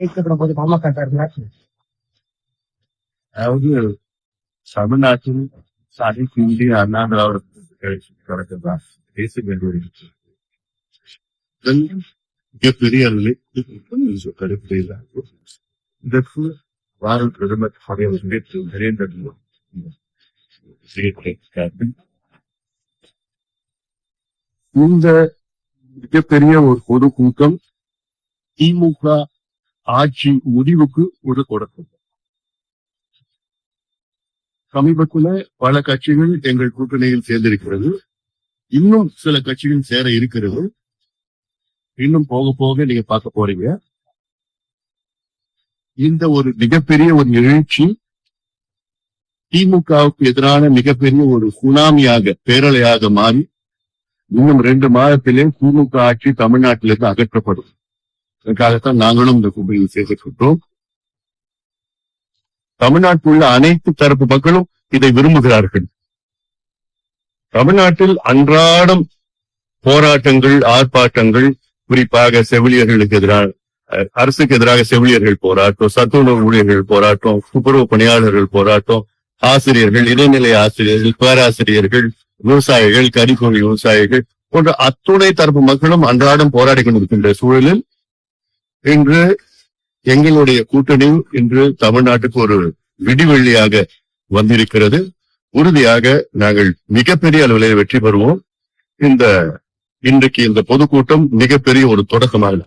கேட்கப்படும் போது பாமக சார்பில் அதாவது தமிழ்நாட்டில் அனைத்து இந்திய அண்ணா திராவிட கட்சி தொடக்கத்தான் பேச வேண்டிய மிகப்பெரிய அளவில் கருத்து இதற்கு பாரத பிரதமர் நரேந்திர மோடி இந்த மிகப்பெரிய ஒரு பொதுக்கூட்டம் திமுக ஆட்சி முடிவுக்கு ஒரு தொடக்கம். சமீபத்துல பல கட்சிகள் எங்கள் கூட்டணியில் சேர்ந்திருக்கிறது. இன்னும் சில கட்சிகள் சேர இருக்கிறது. இன்னும் போக போக நீங்க பார்க்க போறீங்க. இந்த ஒரு மிகப்பெரிய ஒரு எழுச்சி திமுகவுக்கு எதிரான மிகப்பெரிய ஒரு சுனாமியாக பேரலையாக மாறி இன்னும் 2 மாதத்திலே திமுக ஆட்சி தமிழ்நாட்டிலிருந்து அகற்றப்படும். அதற்காகத்தான் நாங்களும் இந்த கூட்டணியில் சேர்த்துக்கிட்டோம். தமிழ்நாட்டில் உள்ள அனைத்து தரப்பு மக்களும் இதை விரும்புகிறார்கள். தமிழ்நாட்டில் அன்றாடம் போராட்டங்கள், ஆர்ப்பாட்டங்கள், குறிப்பாக செவிலியர்களுக்கு எதிராக, அரசுக்கு எதிராக செவிலியர்கள் போராட்டம், சத்துணவு ஊழியர்கள் போராட்டம், துப்புரவு பணியாளர்கள் போராட்டம், ஆசிரியர்கள், இடைநிலை ஆசிரியர்கள், பேராசிரியர்கள், விவசாயிகள், கறிக்கோழி விவசாயிகள் போன்ற அத்துணை தரப்பு மக்களும் அன்றாடம் போராடி கொண்டிருக்கின்ற சூழலில் இன்று எங்களுடைய கூட்டணி இன்று தமிழ்நாட்டுக்கு ஒரு விடிவெள்ளியாக வந்திருக்கிறது. உறுதியாக நாங்கள் மிகப்பெரிய அளவில் வெற்றி பெறுவோம். இன்றைக்கு இந்த பொதுக்கூட்டம் மிகப்பெரிய ஒரு தொடக்கமாக